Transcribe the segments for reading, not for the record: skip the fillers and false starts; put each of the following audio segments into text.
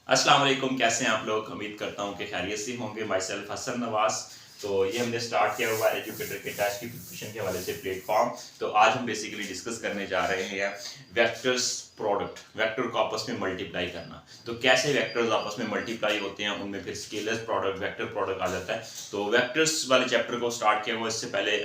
अस्सलाम वालेकुम, कैसे हैं आप लोग। उम्मीद करता हूं कि खैरियत से होंगे। Myself Hasan Nawaz. तो ये हमने स्टार्ट किया हुआ एजुकेटर के टेस्ट की प्रिपरेशन के हवाले से प्लेटफॉर्म। तो आज हम बेसिकली डिस्कस करने जा रहे हैं वेक्टर्स प्रोडक्ट, वेक्टर को आपस में मल्टीप्लाई करना। तो कैसे वेक्टर्स आपस में मल्टीप्लाई होते हैं, उनमें फिर स्केलर प्रोडक्ट, वेक्टर प्रोडक्ट आ जाता है। तो वेक्टर्स वाले चैप्टर को स्टार्ट किया हुआ, इससे पहले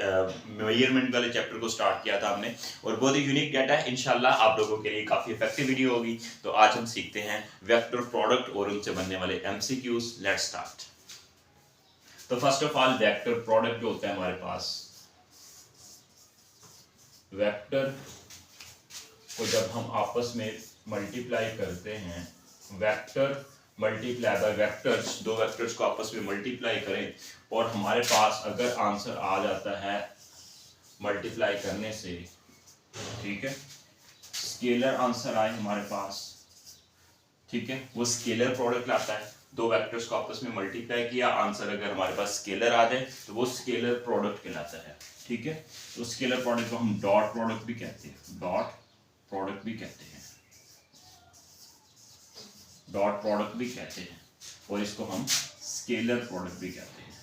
मेजरमेंट वाले चैप्टर को स्टार्ट किया था हमने, और बहुत ही यूनिक डाटा है। इंशाल्लाह आप लोगों के लिए काफ़ी इफेक्टिव वीडियो होगी। तो आज हम सीखते हैं वेक्टर प्रोडक्ट और उनसे बनने वाले एमसीक्यूज। Let's start. तो first of all vector product जो होता है हमारे पास, वेक्टर को जब हम आपस में मल्टीप्लाई करते हैं, वेक्टर मल्टीप्लाई बाय वेक्टर्स, दो वेक्टर्स को आपस में मल्टीप्लाई करें और हमारे पास अगर आंसर आ जाता है मल्टीप्लाई करने से, ठीक है, स्केलर आंसर आए हमारे पास, ठीक है, वो स्केलर प्रोडक्ट लाता है। दो वेक्टर्स को आपस में मल्टीप्लाई किया, आंसर अगर हमारे पास स्केलर आ जाए तो वो स्केलर प्रोडक्ट कहलाता है, ठीक है। तो स्केलर प्रोडक्ट को हम डॉट प्रोडक्ट भी कहते हैं, डॉट प्रोडक्ट भी कहते हैं, डॉट प्रोडक्ट भी कहते हैं, और इसको हम स्केलर प्रोडक्ट भी कहते हैं,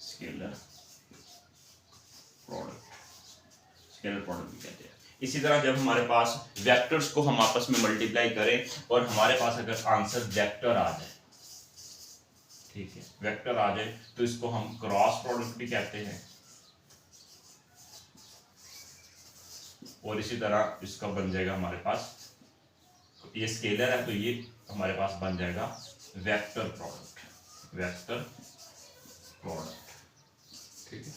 स्केलर प्रोडक्ट, स्केलर प्रोडक्ट भी कहते हैं। इसी तरह जब हमारे पास वेक्टर्स को हम आपस में मल्टीप्लाई करें और हमारे पास अगर आंसर वेक्टर आ जाए, ठीक है, वेक्टर आ जाए, तो इसको हम क्रॉस प्रोडक्ट भी कहते हैं, और इसी तरह इसका बन जाएगा हमारे पास, ये स्केलर है तो ये हमारे पास बन जाएगा वेक्टर प्रोडक्ट, वेक्टर प्रोडक्ट, ठीक है,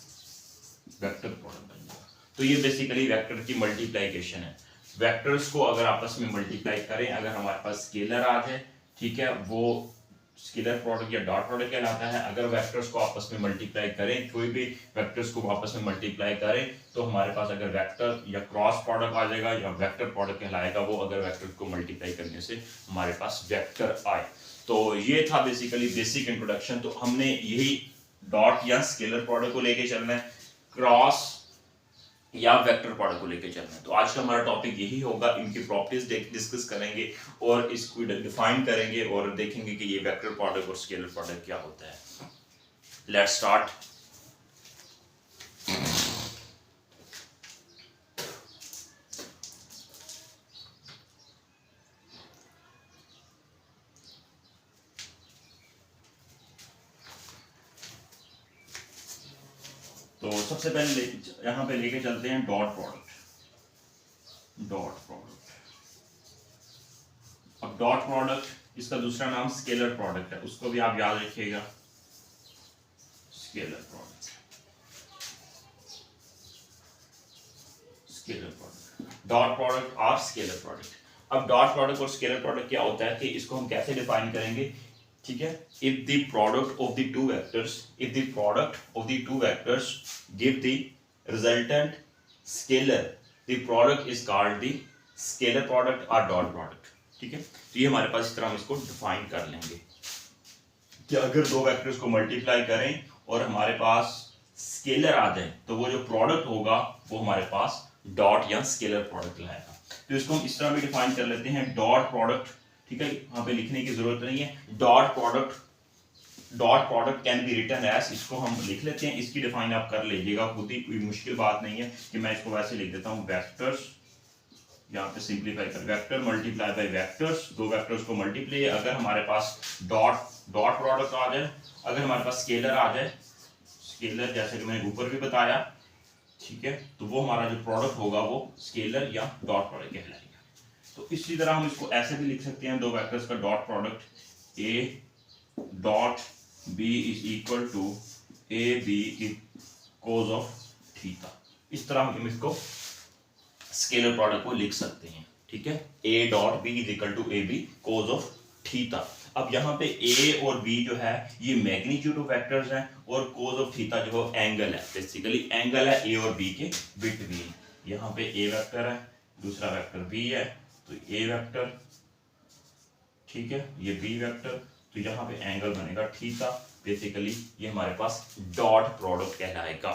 वेक्टर प्रोडक्ट बन जाएगा। तो ये बेसिकली वेक्टर की मल्टीप्लिकेशन है। वेक्टर्स को अगर आपस में मल्टीप्लाई करें, अगर हमारे पास स्केलर आ जाए, ठीक है, वो स्केलर प्रोडक्ट या डॉट प्रोडक्ट कहलाता है। अगर वेक्टर्स को आपस में मल्टीप्लाई करें, कोई भी वेक्टर्स को आपस में मल्टीप्लाई करें, तो हमारे पास अगर वेक्टर या क्रॉस प्रोडक्ट आ जाएगा या वेक्टर प्रोडक्ट कहलाएगा वो, अगर वेक्टर को मल्टीप्लाई करने से हमारे पास वेक्टर आए। तो ये था बेसिकली बेसिक इंट्रोडक्शन। तो हमने यही डॉट या स्केलर प्रोडक्ट को लेके चलना है, क्रॉस या वेक्टर प्रोडक्ट को लेकर चलना है। तो आज का हमारा टॉपिक यही होगा, इनकी प्रॉपर्टीज डिस्कस करेंगे और इसको डिफाइन करेंगे और देखेंगे कि ये वेक्टर प्रोडक्ट और स्केलर प्रोडक्ट क्या होता है। Let's start. तो सबसे पहले यहां पे लेके चलते हैं डॉट प्रोडक्ट, डॉट प्रोडक्ट। अब डॉट प्रोडक्ट, इसका दूसरा नाम स्केलर प्रोडक्ट है, उसको भी आप याद रखिएगा, scalar product, scalar product, dot product और स्केलर प्रोडक्ट। अब डॉट प्रोडक्ट और स्केलर प्रोडक्ट क्या होता है कि इसको हम कैसे डिफाइन करेंगे, ठीक है। If the product of the two vectors, if the product of the two vectors give the resultant scalar, the product is called the scalar product और डॉट प्रोडक्ट, ठीक है। तो ये हमारे पास इस तरह हम इसको डिफाइन कर लेंगे कि अगर दो वेक्टर्स को मल्टीप्लाई करें और हमारे पास स्केलर आ जाए तो वो जो प्रोडक्ट होगा वो हमारे पास डॉट या स्केलर प्रोडक्ट लाएगा। तो इसको हम इस तरह भी डिफाइन कर लेते हैं, डॉट प्रोडक्ट, ठीक है, यहाँ पे लिखने की जरूरत नहीं है। Dot product, dot product can be written as, इसको हम लिख लेते हैं, इसकी डिफाइन आप कर लीजिएगा खुद ही, कोई मुश्किल बात नहीं है कि मैं इसको वैसे लिख देता हूँ, वेक्टर्स, यहाँ पे सिंप्लीफाई कर, वेक्टर मल्टीप्लाई बाय वेक्टर्स, दो वेक्टर्स को मल्टीप्लाई, अगर हमारे पास डॉट प्रोडक्ट आ जाए, अगर हमारे पास स्केलर आ जाए, स्केलर जैसे कि मैंने ऊपर भी बताया, ठीक है, तो वो हमारा जो प्रोडक्ट होगा वो स्केलर या डॉट प्रोडक्ट कहलाएगा। तो इसी तरह हम इसको ऐसे भी लिख सकते हैं, दो वेक्टर्स का dot product, A dot B is equal to A B cos of theta. इस तरह हम इसको स्केलर प्रोडक्ट को लिख सकते हैं, ठीक है, A dot B is equal to A B cos of theta. अब यहाँ पे ए और बी जो है ये मैग्नीट्यूड ऑफ वेक्टर्स हैं और कोज ऑफ थीटा जो है एंगल है, बेसिकली एंगल है ए और बी के बिटवीन। यहाँ पे ए वेक्टर है, दूसरा वेक्टर बी है, तो ए वेक्टर, ठीक है, ये बी वेक्टर, तो यहाँ पे एंगल बनेगा थीटा, बेसिकली ये हमारे पास डॉट प्रोडक्ट कहलाएगा,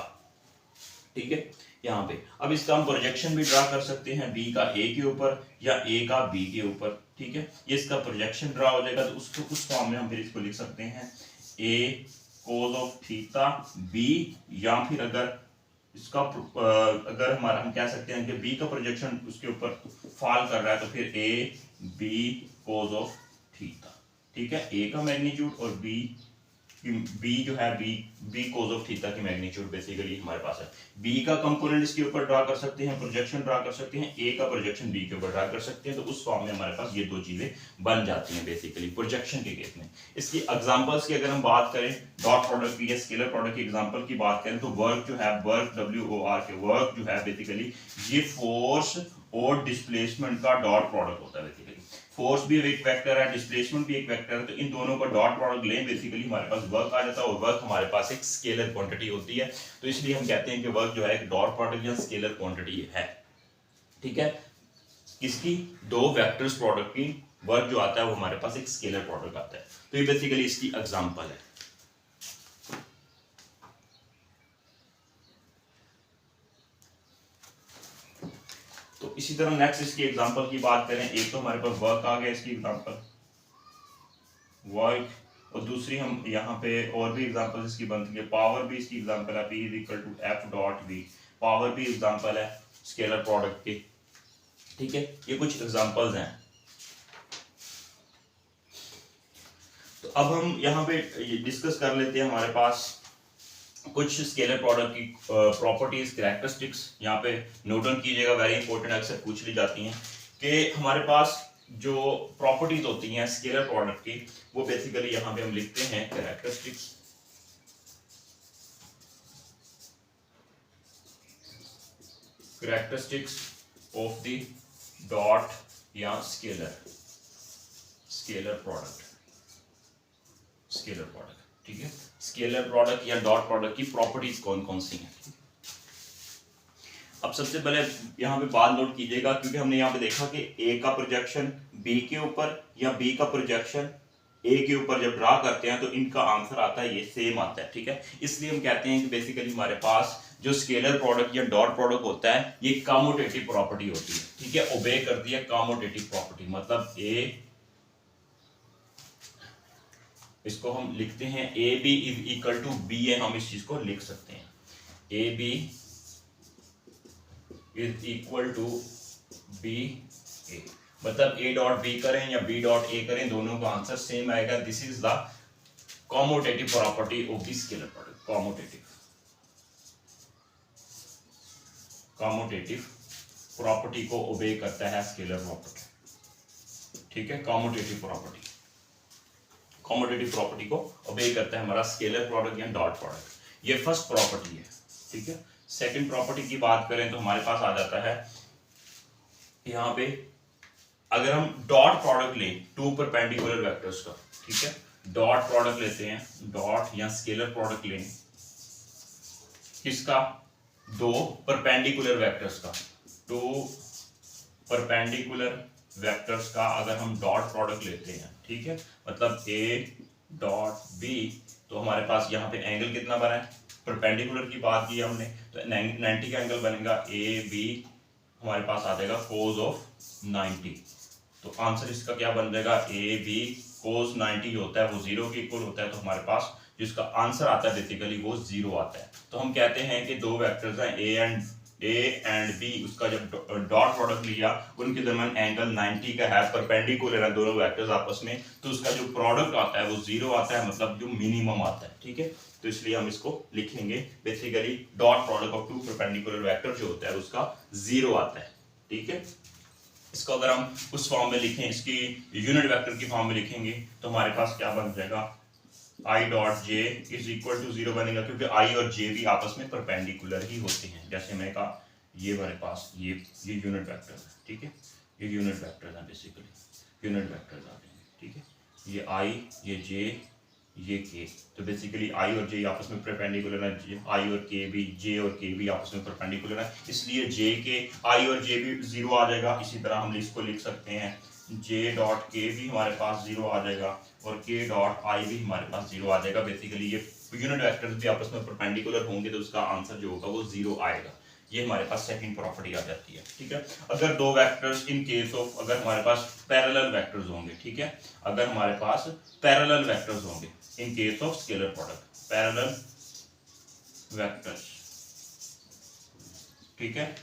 ठीक है। यहाँ पे। अब इसका हम प्रोजेक्शन भी ड्रा कर सकते हैं, बी का ए के ऊपर या ए का बी के ऊपर, ठीक है। ये इसका प्रोजेक्शन ड्रा हो जाएगा, तो उसको उस फॉर्म में हम फिर इसको लिख सकते हैं ए कोस ऑफ थीटा बी, या फिर अगर इसका अगर हमारा हम कह सकते हैं कि बी का प्रोजेक्शन उसके ऊपर फॉल कर रहा है, तो फिर A B cos of theta, ठीक है। ए का मैग्नीट्यूड और बी जो है बी कोस ऑफ थीटा की मैग्नीट्यूड बेसिकली हमारे पास है। बी का कंपोनेंट इसके ऊपर ड्रा कर सकते हैं, प्रोजेक्शन ड्रा कर सकते हैं, ए का प्रोजेक्शन बी के ऊपर ड्रा कर सकते हैं, तो उस फॉर्म में हमारे पास ये दो चीजें बन जाती हैं बेसिकली प्रोजेक्शन के केस में। इसकी एग्जांपल्स की अगर हम बात करें, डॉट प्रोडक्ट की या स्केलर प्रोडक्ट की एग्जांपल की बात करें, तो वर्क जो है, वर्क WOR के वर्क जो है बेसिकली ये फोर्स और डिस्प्लेसमेंट का डॉट प्रोडक्ट होता है बेसिकली। फोर्स भी एक वेक्टर है, डिस्प्लेसमेंट भी एक वेक्टर है, तो इन दोनों का डॉट प्रोडक्ट लें बेसिकली हमारे पास वर्क आ जाता है, और वर्क हमारे पास एक स्केलर क्वांटिटी होती है, तो इसलिए हम कहते हैं कि वर्क जो है एक डॉट प्रोडक्ट या स्केलर क्वांटिटी है, ठीक है। किसकी? दो वेक्टर्स प्रोडक्ट की वर्क जो आता है वो हमारे पास एक स्केलर प्रोडक्ट आता है, तो ये बेसिकली इसकी एग्जांपल है। तो इसी तरह नेक्स्ट इसकी एग्जांपल की बात करें, एक तो हमारे पास वर्क आ गया इसकी एग्जांपल वर्क, और दूसरी हम यहाँ पे और भी एग्जांपल इसकी बनती है, पावर भी इसकी एग्जांपल है, P = F dot V, power भी एग्जांपल है स्केलर प्रोडक्ट की, ठीक है। ये कुछ एग्जांपल्स हैं। तो अब हम यहाँ पे डिस्कस कर लेते हैं हमारे पास कुछ स्केलर प्रोडक्ट की प्रॉपर्टीज, कैरेक्टरिस्टिक्स यहाँ पे नोट डाउन कीजिएगा, वेरी इंपॉर्टेंट, अक्सर पूछ ली जाती हैं कि हमारे पास जो प्रॉपर्टीज होती हैं स्केलर प्रोडक्ट की, वो बेसिकली यहाँ पे हम लिखते हैं characteristics, characteristics of the dot या स्केलर प्रोडक्ट, ठीक है। स्केलर प्रोडक्ट या डॉट प्रोडक्ट की प्रॉपर्टीज कौन कौन सी हैं। अब सबसे पहले यहाँ पे बात नोट कीजिएगा, क्योंकि हमने यहाँ पे देखा कि ए का प्रोजेक्शन बी के ऊपर या बी का प्रोजेक्शन ए के ऊपर जब ड्रा करते हैं तो इनका आंसर आता है ये सेम आता है, ठीक है। इसलिए हम कहते हैं कि बेसिकली हमारे पास जो स्केलर प्रोडक्ट या डॉट प्रोडक्ट होता है ये कम्यूटेटिव प्रॉपर्टी होती है, ठीक है। ओबे करती है कम्यूटेटिव प्रॉपर्टी, मतलब ए, इसको हम लिखते हैं A B is equal to B है, हम इस चीज को लिख सकते हैं A B is equal to B A, मतलब ए डॉट बी करें या बी डॉट ए करें दोनों का आंसर सेम आएगा। This is the commutative property of the scalar product. Commutative property को ओबे करता है स्केलर प्रॉपर्टी, ठीक है। कम्यूटेटिव प्रॉपर्टी को ओबे करता है हमारा स्केलर प्रोडक्ट या डॉट प्रोडक्ट, ये फर्स्ट प्रॉपर्टी है, ठीक है। सेकंड प्रॉपर्टी की बात करें तो हमारे पास आ जाता है यहाँ पे, अगर हम डॉट प्रोडक्ट लें टू परपेंडिकुलर वेक्टर्स का, ठीक है, डॉट प्रोडक्ट लेते हैं, डॉट या स्केलर प्रोडक्ट लें किसका? दो परपेंडिकुलर वेक्टर्स का, टू परपेंडिकुलर वेक्टर्स का अगर हम डॉट प्रोडक्ट लेते हैं, ठीक है, मतलब ए डॉट बी, तो हमारे पास यहाँ पे एंगल कितना बना है, परपेंडिकुलर की बात की हमने, तो 90 का एंगल बनेगा, ए बी हमारे पास आ जाएगा कोस ऑफ 90, तो आंसर इसका क्या बन जाएगा, ए बी कोस 90 होता है वो 0 के इक्वल होता है, तो हमारे पास जिसका आंसर आता है बेसिकली वो 0 आता है। तो हम कहते हैं कि दो वेक्टर्स हैं ए एंड बी, उसका जब डॉट प्रोडक्ट लिया उनके दरमियान एंगल 90 का है, परपेंडिकुलर है दोनों वेक्टर्स आपस में, तो उसका जो प्रोडक्ट आता है वो 0 आता है, मतलब जो मिनिमम आता है, ठीक है। तो इसलिए हम इसको लिखेंगे basically dot product of two perpendicular vector जो होता है उसका 0 आता है, ठीक है। इसको अगर हम उस फॉर्म में लिखें, इसकी यूनिट वेक्टर की फॉर्म में लिखेंगे तो हमारे पास क्या बन जाएगा, I dot J is equal to 0 बनेगा, क्योंकि आई और जे भी आपस में परपेंडिकुलर ही होते हैं। जैसे मैं कहा ये हमारे पास ये यूनिट वेक्टर है, ठीक है, ये यूनिट वेक्टर है, बेसिकली यूनिट वेक्टर आते हैं, ठीक है, ये आई ये जे ये के, तो बेसिकली आई और जे आपस में परपेंडिकुलर है, आई और के भी, जे और के भी आपस में परपेंडिकुलर है, इसलिए जे के आई और जे भी 0 आ जाएगा। इसी तरह हम इसको लिख सकते हैं जे डॉट के भी हमारे पास 0 आ जाएगा और के डॉट आई भी हमारे पास 0 आ जाएगा। बेसिकली ये यूनिट वेक्टर्स भी आपस में परपेंडिकुलर होंगे तो उसका आंसर जो होगा वो 0 आएगा। ये हमारे पास सेकंड प्रॉपर्टी आ जाती है, ठीक है। अगर दो वेक्टर्स इन केस ऑफ, अगर हमारे पास पैरेलल वेक्टर्स होंगे, ठीक है, अगर हमारे पास पैरेलल वेक्टर्स होंगे in case of scalar product, parallel vectors, ठीक है,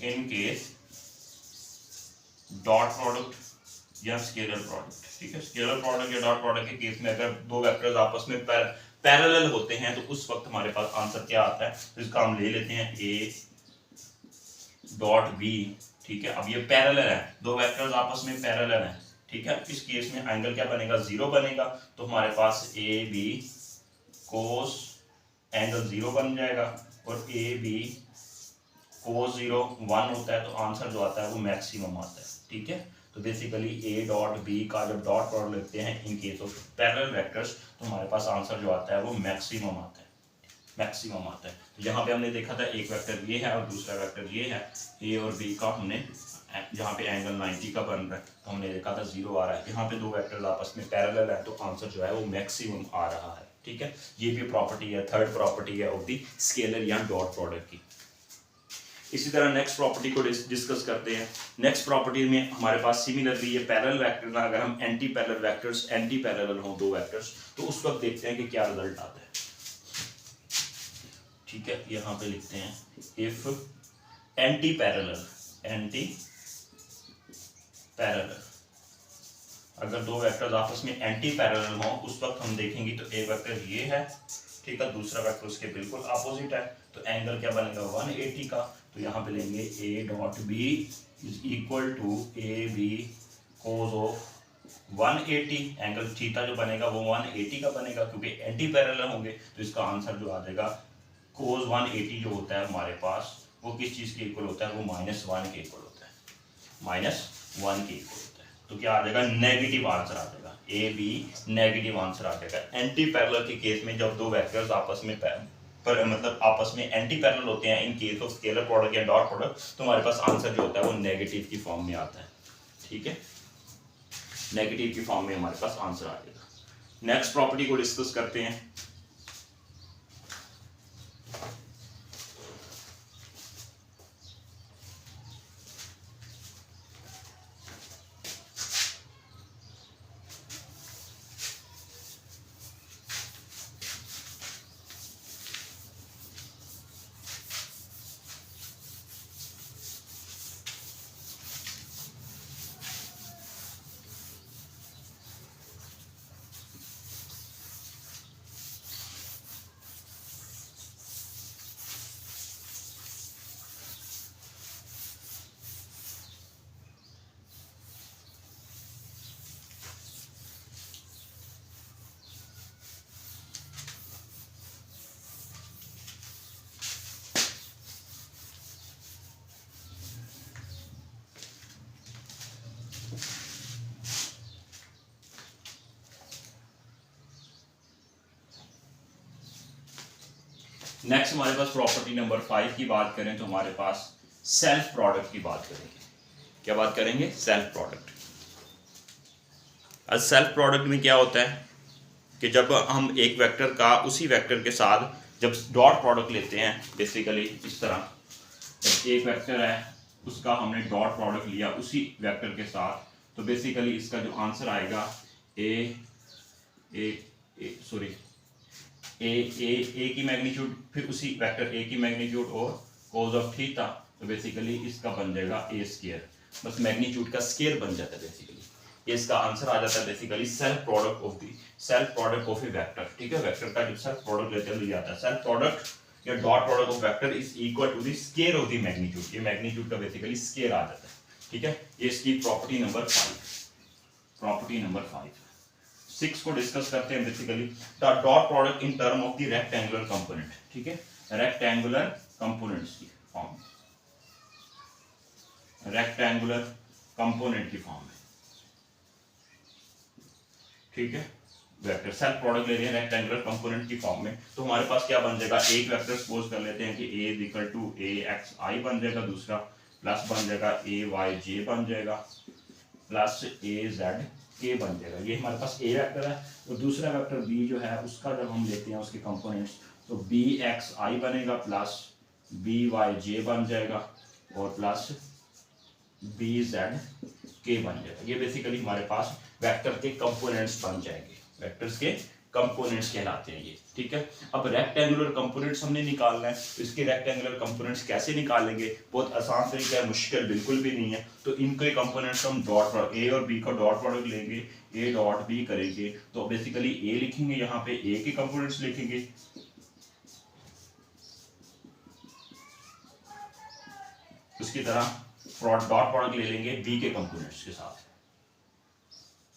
इन केस डॉट प्रोडक्ट या स्केलर प्रोडक्ट, ठीक है, स्केलर प्रोडक्ट या डॉट प्रोडक्ट के केस में अगर दो वेक्टर्स आपस में पैरेलल होते हैं तो उस वक्त हमारे पास आंसर क्या आता है, तो इसका हम ले लेते हैं ए डॉट बी, ठीक है। अब ये पैरेलल है, दो वेक्टर्स आपस में पैरेलल हैं, ठीक है, इस केस में एंगल क्या बनेगा, 0 बनेगा, तो हमारे पास ए बी कोस एंगल 0 बन जाएगा, और ए बी कोस 0 1 होता है, तो आंसर जो आता है वो मैक्सिमम आता है, ठीक है। तो बेसिकली ए डॉट बी का जब डॉट प्रोडक्ट लेते हैं in case of parallel vectors तो हमारे पास आंसर जो आता है वो मैक्सिमम आता है, मैक्सिमम आता है। तो यहाँ पे हमने देखा था एक वेक्टर ये है और दूसरा वेक्टर ये है, ए और बी का हमने जहाँ पे एंगल 90 का बन रहा है तो हमने देखा था 0 आ रहा है, यहाँ पे दो वेक्टर्स आपस में पैरेलल है तो आंसर जो है वो मैक्सिमम आ रहा है, ठीक है। ये भी प्रॉपर्टी है, थर्ड प्रॉपर्टी है ऑफ द स्केलर या डॉट प्रोडक्ट की। इसी तरह नेक्स्ट प्रॉपर्टी को डिस्कस करते हैं। नेक्स्ट प्रॉपर्टी में हमारे पास सिमिलरली ये पैरेलल वेक्टर ना, अगर हम एंटी पैरेलल हो दो वेक्टर्स तो उस वक्त देखते हैं कि क्या रिजल्ट आता है, ठीक है। यहां पे लिखते हैं इफ एंटी पैरेलल, अगर दो वेक्टर्स आपस में एंटी पैरेलल हो उस वक्त हम देखेंगे तो एक वेक्टर ये है, ठीक है, दूसरा वेक्टर उसके बिल्कुल अपोजिट है, तो एंगल क्या बनेगा 180 का, तो यहाँ पे लेंगे a dot B is equal to A B cos of 180, angle theta जो बनेगा वो 180 का बनेगा क्योंकि एंटी पैरेलल होंगे, तो इसका आंसर जो आ जाएगा कोस 180 जो होता है हमारे पास वो किस चीज़ के इक्वल होता है, वो -1 के इक्वल होता है, -1 के इक्वल होता है। तो क्या आ जाएगा, नेगेटिव आंसर आ जाएगा, ए बी नेगेटिव आंसर आ जाएगा। एंटी पैरेलल के केस में जब दो वेक्टर्स आपस में मतलब आपस में एंटी पैरेलल होते हैं in case of scalar product या डॉट प्रोडक्ट तो हमारे पास आंसर जो होता है वो नेगेटिव की फॉर्म में आता है, ठीक है, नेगेटिव की फॉर्म में हमारे पास आंसर आ जाएगा। नेक्स्ट प्रॉपर्टी को डिस्कस करते हैं। नेक्स्ट हमारे पास प्रॉपर्टी नंबर 5 की बात करें तो हमारे पास सेल्फ प्रोडक्ट की बात करेंगे। क्या बात करेंगे, सेल्फ प्रोडक्ट। अब सेल्फ प्रोडक्ट में क्या होता है कि जब हम एक वेक्टर का उसी वेक्टर के साथ जब डॉट प्रोडक्ट लेते हैं, बेसिकली इस तरह जब एक वेक्टर है उसका हमने डॉट प्रोडक्ट लिया उसी वेक्टर के साथ, तो बेसिकली इसका जो आंसर आएगा ए की मैग्नीट्यूड, फिर उसी वेक्टर ए की मैग्नीट्यूड और कोस ऑफ थीटा, तो बेसिकली इसका बन जाएगा ए स्क्वायर, बस मैग्नीट्यूड का स्क्वायर बन जाता है बेसिकली। ये इसका आंसर आ जाता है basically self product of A vector, ठीक है। वेक्टर का जो सेल्फ प्रोडक्ट लेते हैं आता है सेल्फ प्रोडक्ट या dot product of vector is equal to the square of the magnitude, ये मैग्नीट्यूड का बेसिकली स्क्वायर आ जाता है, ठीक है। ये इसकी प्रॉपर्टी नंबर 5। 6 को डिस्कस करते हैं। Basically the dot product in term of the rectangular component, ठीक है, रेक्टेंगुलर कंपोनेंट्स की फॉर्म में, रेक्टेंगुलर कंपोनेंट की फॉर्म में, ठीक है। वेक्टर सेल्फ प्रोडक्ट ले रहे हैं रेक्टेंगुलर कंपोनेंट की फॉर्म में, तो हमारे पास क्या बन जाएगा, एक वेक्टर सपोज कर लेते हैं कि a is equal to aXi बन जाएगा, दूसरा प्लस बन जाएगा ayj बन जाएगा, प्लस azk बन जाएगा। ये हमारे पास a वेक्टर है और दूसरा वेक्टर b जो है उसका जब हम लेते हैं उसके कंपोनेंट्स तो bxi बनेगा प्लस बी वाई जे बन जाएगा और प्लस बी जेड के बन जाएगा। ये बेसिकली हमारे पास वेक्टर के कंपोनेंट्स बन जाएंगे, वेक्टर्स के कंपोनेंट्स कहलाते हैं ये, ठीक है। अब रेक्टेंगुलर कंपोनेंट्स हमने निकालना है, तो इसके रेक्टेंगुलर कंपोनेंट्स कैसे निकालेंगे, बहुत आसान तरीका है, मुश्किल बिल्कुल भी नहीं है। तो इनके कंपोनेंट्स हम डॉट प्रोडक्ट ए और बी का डॉट प्रोडक्ट लेंगे, ए डॉट बी करेंगे, तो बेसिकली ए लिखेंगे, यहाँ पे ए के कंपोनेंट्स लिखेंगे, उसकी तरह डॉट प्रोडक्ट ले लेंगे बी के कंपोनेंट्स के साथ,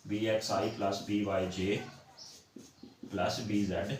बी एक्स आई प्लस बी वाई जे प्लस बी जेड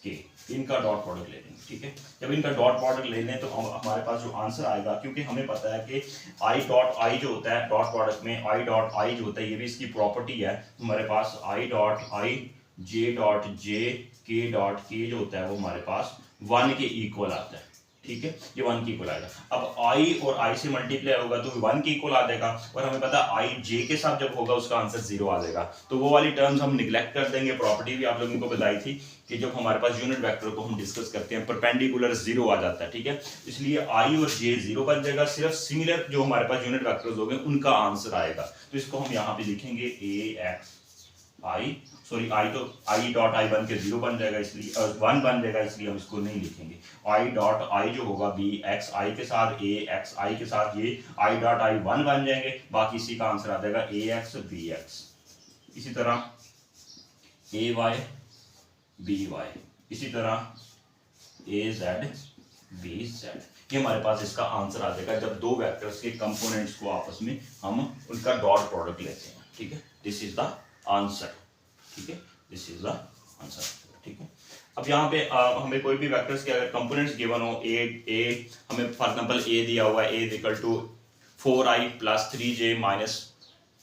के, इनका डॉट प्रोडक्ट ले लेंगे, ठीक है। जब इनका डॉट प्रोडक्ट ले लें तो हमारे पास जो आंसर आएगा, क्योंकि हमें पता है कि आई डॉट आई जो होता है डॉट प्रोडक्ट में, आई डॉट आई जो होता है ये भी इसकी प्रॉपर्टी है, हमारे पास I dot I J dot J के डॉट के जो होता है वो हमारे पास 1 के इक्वल आता है, ठीक है, ये 1 के इक्वल आएगा। अब आई और आई से मल्टीप्लाई होगा तो 1 के इक्वल आ जाएगा, और हमें पता है आई जे के साथ जब होगा उसका आंसर 0 आ जाएगा, तो वो वाली टर्म्स हम निगलेक्ट कर देंगे। प्रॉपर्टी भी आप लोगों को बताई थी कि जब हमारे पास यूनिट वेक्टर को हम डिस्कस करते हैं परपेंडिकुलर 0 आ जाता है, ठीक है, इसलिए आई और जे 0 बन जाएगा, सिर्फ सिमिलर जो हमारे पास यूनिट वेक्टर्स हो गए उनका आंसर आएगा। तो इसको हम यहाँ पे लिखेंगे ए एक्स आई, सॉरी आई तो आई डॉट आई बन के 0 बन जाएगा, इसलिए 1 बन जाएगा, इसलिए हम इसको नहीं लिखेंगे। आई डॉट आई जो होगा बी एक्स आई के साथ, ए एक्स आई के साथ ये आई डॉट आई 1 बन जाएंगे, बाकी इसी का आंसर आ जाएगा ए एक्स बी एक्स। इसी तरह ए वाई बी वाई, इसी तरह ए जेड बी जेड, ये हमारे पास इसका आंसर आ जाएगा जब दो वेक्टर्स के कंपोनेंट्स को आपस में हम उनका डॉट प्रोडक्ट लेते हैं, ठीक है। दिस इज द आंसर, ठीक है, दिस इज द आंसर, ठीक है। अब यहाँ पे हमें कोई भी वेक्टर्स के अगर कंपोनेंट्स गिवन हो, ए हमें फॉर एग्जांपल ए दिया हुआ है, A is equal to 4i plus 3j minus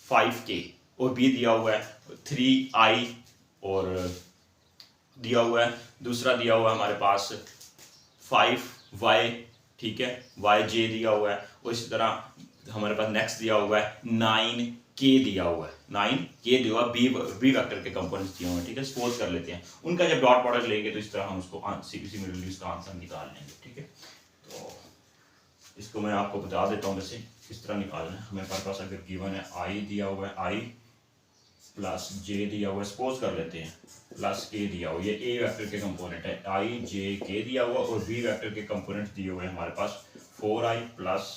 5k, और बी दिया हुआ है 3i और दिया हुआ है, दूसरा दिया हुआ है हमारे पास 5y, ठीक है, yj दिया हुआ है, और इसी तरह हमारे पास नेक्स्ट दिया हुआ है 9k दिया हुआ है, 9k दिया हुआ बी वेक्टर के कंपोनेंट्स दिए हुए हैं, ठीक है। सपोज कर लेते हैं उनका जब डॉट प्रोडक्ट लेंगे तो इस तरह हम उसको सीपीसी में रिलीज का आंसर निकाल लेंगे, ठीक है। तो इसको मैं आपको बता देता हूँ वैसे किस तरह निकालना है। हमारे पास अगर गिवन है आई दिया हुआ है, आई प्लस जे दिया हुआ है, सपोज कर लेते हैं प्लस के दिया हुआ, ये ए वेक्टर के कंपोनेंट है, आई जे के दिया हुआ, और बी वेक्टर के कंपोनेंट्स दिए हुए हैं हमारे पास 4i प्लस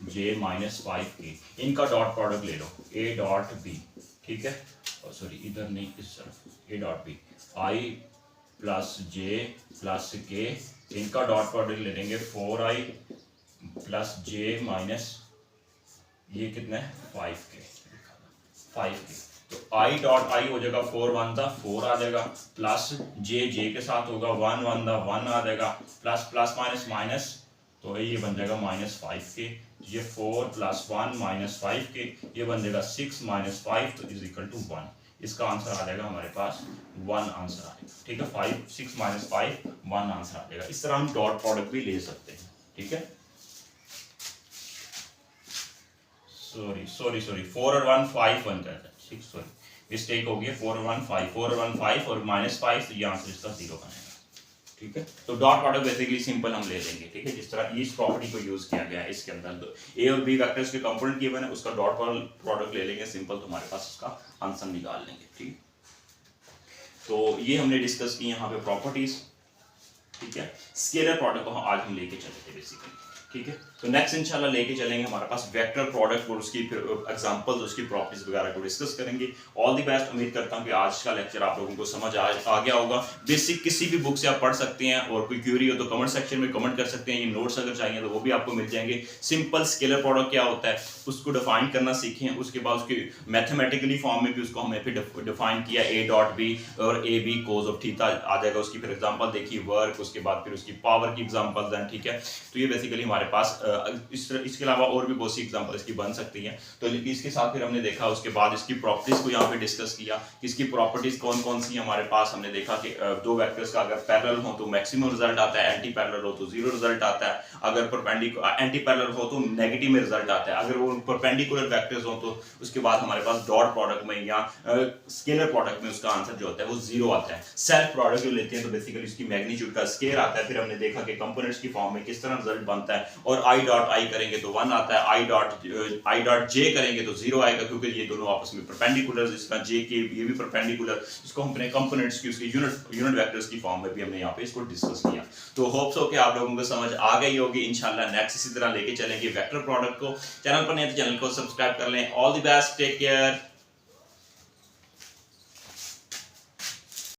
जे माइनस 5k, इनका डॉट प्रोडक्ट ले लो ए डॉट बी, ठीक है, और सॉरी इधर नहीं इस तरफ, A dot B, I plus J plus K, इनका डॉट प्रोडक्ट ले लेंगे 4i प्लस जे माइनस ये कितना है 5k, तो आई डॉट आई हो जाएगा 4 1 था 4 आ जाएगा, प्लस जे के साथ होगा 1 1 था 1 आ जाएगा, प्लस प्लस माइनस माइनस, तो ये बन जाएगा माइनस 5k, ये 4 प्लस 1 माइनस 5k, ये बन जाएगा 6 माइनस 5, तो इज इक्वल टू 1। इसका आंसर आ जाएगा हमारे पास 1 आंसर आ जाएगा, ठीक है। 5 6 माइनस 5 1 आंसर आ जाएगा। इस तरह हम डॉट प्रोडक्ट भी ले सकते हैं, ठीक है। सॉरी 4 और 1 5 बन जाता है, 6 सॉरी मिस्टेक हो गया, 4 और 1 5, 4 और 1 5 और माइनस 5, तो ये आंसर इसका 0 बनेगा, ठीक है। तो डॉट प्रोडक्ट बेसिकली सिंपल हम ले लेंगे, ठीक है, जिस तरह इस प्रॉपर्टी को यूज किया गया है इसके अंदर, तो ए और बी वेक्टर्स के कंपोनेंट गिवन है, उसका डॉट प्रोडक्ट ले लेंगे सिंपल, तो हमारे पास इसका आंसर निकाल लेंगे, ठीक। तो ये हमने डिस्कस की यहाँ पे प्रॉपर्टीज, ठीक है। स्केलर प्रोडक्ट को आज हम लेके चले थे बेसिकली, ठीक है। तो नेक्स्ट इंशाल्लाह लेके चलेंगे हमारे पास वेक्टर प्रोडक्ट और उसकी फिर एग्जांपल्स, उसकी प्रॉपर्टीज वगैरह को डिस्कस करेंगे। ऑल द बेस्ट, उम्मीद करता हूँ कि आज का लेक्चर आप लोगों को समझ आ गया होगा। बेसिक किसी भी बुक से आप पढ़ सकते हैं, और कोई क्यूरी हो तो कमेंट सेक्शन में कमेंट कर सकते हैं, ये नोट्स अगर चाहिए तो वो भी आपको मिल जाएंगे। सिंपल स्केलर प्रोडक्ट क्या होता है उसको डिफाइन करना सीखें, उसके बाद उसके मैथमेटिकली फॉर्म में भी उसको हमने फिर डिफाइन किया, ए डॉट बी और A B cos of theta आ जाएगा, उसकी फिर एग्जाम्पल देखिए वर्क, उसके बाद फिर उसकी पावर की एग्जाम्पल्स हैं, ठीक है। तो ये बेसिकली हमारे पास इसके अलावा और भी बहुत सी एग्जांपल इसकी बन सकती हैं। तो इसके साथ फिर हमने देखा, उसके बाद इसकी प्रॉपर्टीज को यहाँ पे डिस्कस किया कि इसकी प्रॉपर्टीज कौन कौन सी हमारे पास। हमने देखा कि दो वेक्टर्स का अगर पैरेलल हो तो मैक्सिमम रिजल्ट आता है, एंटी पैरेलल हो तो जीरो रिजल्ट आता है, अगर एंटी पैरेलल हो तो नेगेटिव में रिजल्ट आता है, अगर वो परपेंडिकुलर वेक्टर्स हो तो उसके बाद हमारे पास डॉट प्रोडक्ट में या स्केलर प्रोडक्ट में उसका आंसर जो होता है वो जीरो आता है। सेल्फ प्रोडक्ट जो लेते हैं तो बेसिकली उसकी मैग्नीट्यूड का स्केल आता है। फिर हमने देखा कि कंपोनेंट्स की फॉर्म में किस तरह रिजल्ट बनता है, और आई डॉट आई करेंगे तो 1 आता है, आई डॉट जे करेंगे तो 0 आएगा, क्योंकि ये दोनों आपस में परपेंडिकुलर, जिसका जे के ये भी परपेंडिकुलर, इसको हमने कंपोनेंट्स की उसके यूनिट वेक्टर्स की फॉर्म में भी हमने यहाँ पे इसको डिस्कस किया। तो होप्स हो कि आप लोगों को समझ आ गई होगी। इंशाल्लाह नेक्स्ट इसी तरह लेके चलेंगे वेक्टर प्रोडक्ट को। चैनल पर नहीं तो चैनल को सब्सक्राइब कर लें। All the best, take care.